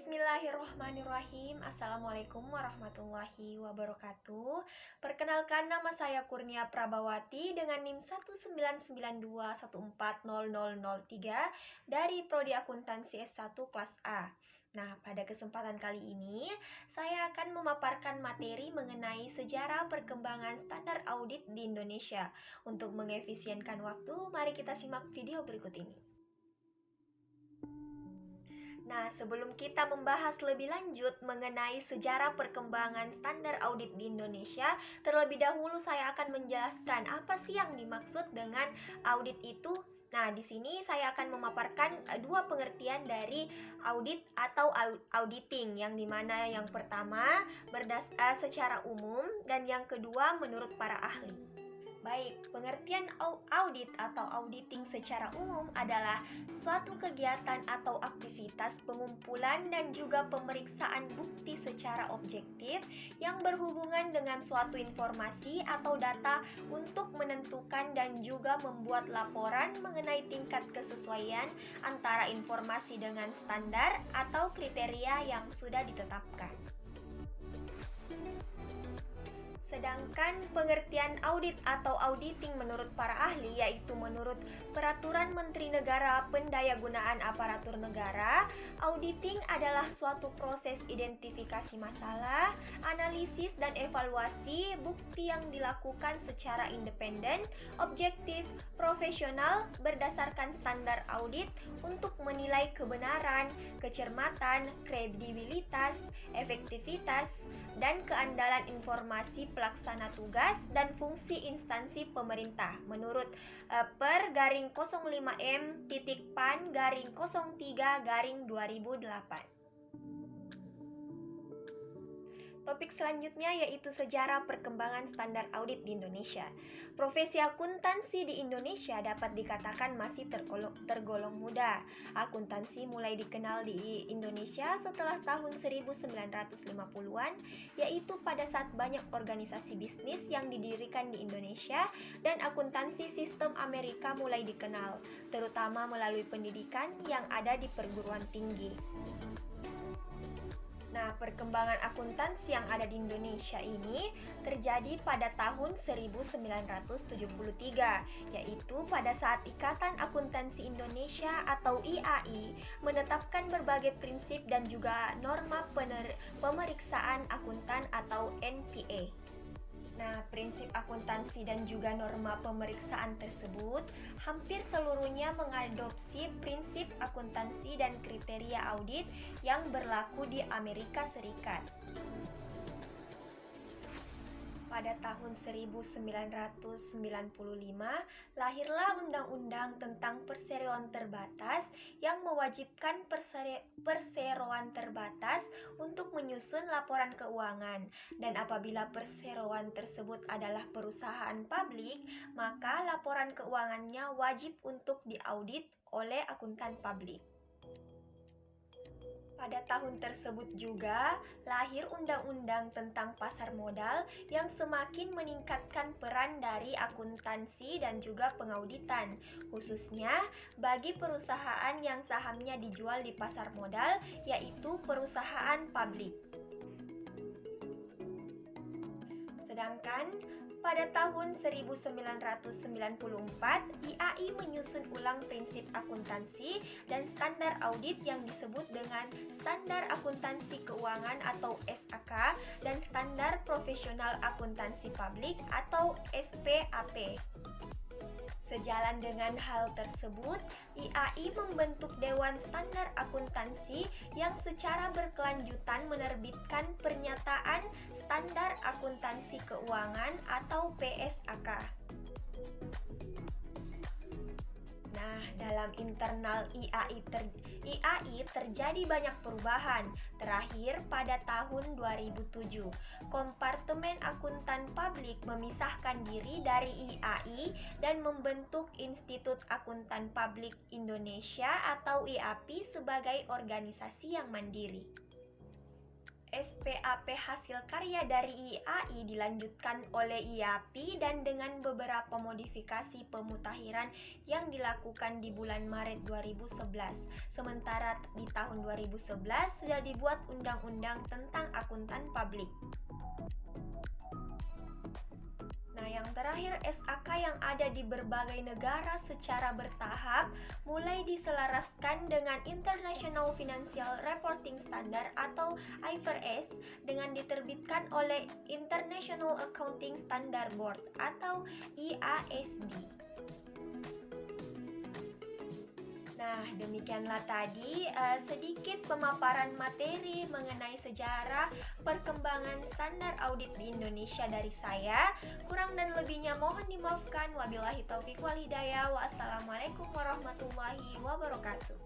Bismillahirrahmanirrahim. Assalamualaikum warahmatullahi wabarakatuh. Perkenalkan, nama saya Kurnia Prabawati dengan NIM 19921400003 dari Prodi Akuntansi S1 kelas A. Nah, pada kesempatan kali ini saya akan memaparkan materi mengenai sejarah perkembangan standar audit di Indonesia. Untuk mengefisienkan waktu, mari kita simak video berikut ini. Nah, sebelum kita membahas lebih lanjut mengenai sejarah perkembangan standar audit di Indonesia, terlebih dahulu saya akan menjelaskan apa sih yang dimaksud dengan audit itu. Nah, di sini saya akan memaparkan dua pengertian dari audit atau auditing, yang dimana yang pertama secara umum dan yang kedua menurut para ahli. Baik, pengertian audit atau auditing secara umum adalah suatu kegiatan atau aktivitas pengumpulan dan juga pemeriksaan bukti secara objektif yang berhubungan dengan suatu informasi atau data untuk menentukan dan juga membuat laporan mengenai tingkat kesesuaian antara informasi dengan standar atau kriteria yang sudah ditetapkan. Sedangkan pengertian audit atau auditing menurut para ahli yaitu menurut Peraturan Menteri Negara Pendayagunaan Aparatur Negara, auditing adalah suatu proses identifikasi masalah, analisis dan evaluasi bukti yang dilakukan secara independen, objektif, profesional berdasarkan standar audit untuk menilai kebenaran, kecermatan, kredibilitas, efektivitas, dan keandalan informasi pelaksana tugas dan fungsi instansi pemerintah menurut per/05M.PAN/03/2008. Topik selanjutnya yaitu sejarah perkembangan standar audit di Indonesia. Profesi akuntansi di Indonesia dapat dikatakan masih tergolong muda. Akuntansi mulai dikenal di Indonesia setelah tahun 1950-an, yaitu pada saat banyak organisasi bisnis yang didirikan di Indonesia dan akuntansi sistem Amerika mulai dikenal, terutama melalui pendidikan yang ada di perguruan tinggi. Nah, perkembangan akuntansi yang ada di Indonesia ini terjadi pada tahun 1973, yaitu pada saat Ikatan Akuntansi Indonesia atau IAI menetapkan berbagai prinsip dan juga norma pemeriksaan akuntan atau NPA. Nah, prinsip akuntansi dan juga norma pemeriksaan tersebut hampir seluruhnya mengadopsi prinsip akuntansi dan kriteria audit yang berlaku di Amerika Serikat. Pada tahun 1995, lahirlah Undang-Undang tentang Perseroan Terbatas yang mewajibkan perseroan terbatas untuk menyusun laporan keuangan. Dan apabila perseroan tersebut adalah perusahaan publik, maka laporan keuangannya wajib untuk diaudit oleh akuntan publik. Pada tahun tersebut juga lahir Undang-Undang tentang Pasar Modal yang semakin meningkatkan peran dari akuntansi dan juga pengauditan, khususnya bagi perusahaan yang sahamnya dijual di pasar modal, yaitu perusahaan publik. Sedangkan pada tahun 1994, IAI menyusun ulang prinsip akuntansi dan standar audit yang disebut dengan Standar Akuntansi Keuangan atau SAK dan Standar Profesional Akuntansi Publik atau SPAP. Sejalan dengan hal tersebut, IAI membentuk Dewan Standar Akuntansi yang secara berkelanjutan menerbitkan Pernyataan Standar Akuntansi Keuangan atau PSAK. Nah, dalam internal IAI terjadi banyak perubahan. Terakhir pada tahun 2007, Kompartemen Akuntan Publik memisahkan diri dari IAI dan membentuk Institut Akuntan Publik Indonesia atau IAPI sebagai organisasi yang mandiri. SPAP hasil karya dari IAI dilanjutkan oleh IAPI dan dengan beberapa modifikasi pemutakhiran yang dilakukan di bulan Maret 2011. Sementara di tahun 2011 sudah dibuat undang-undang tentang akuntan publik. Nah, yang terakhir, SAK yang ada di berbagai negara secara bertahap mulai diselaraskan dengan International Financial Reporting Standard atau IFRS dengan diterbitkan oleh International Accounting Standard Board atau IASB. Nah, demikianlah tadi sedikit pemaparan materi mengenai sejarah perkembangan standar audit di Indonesia dari saya. Kurang dan lebihnya mohon dimaafkan. Wabillahi taufiq wal hidayah. Wassalamualaikum warahmatullahi wabarakatuh.